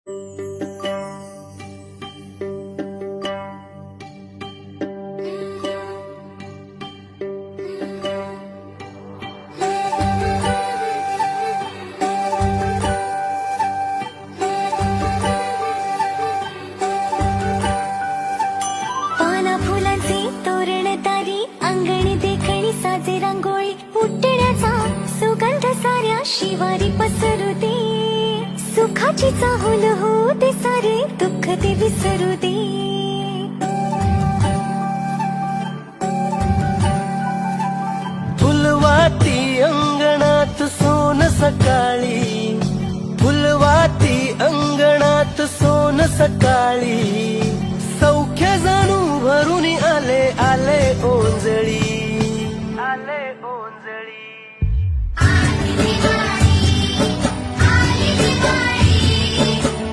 पाना फुलांचे तोरण तारी अंगणी देखणी साजे रांगोळी उठण्याचा सुगंध साऱ्या शिवारी पसरू दे सुखाची चाहूल होऊ दे सारे दुःख ते विसरू दे फुलवाती अंगणात सोन सकाळी फुलवाती अंगणात सोन सकाळी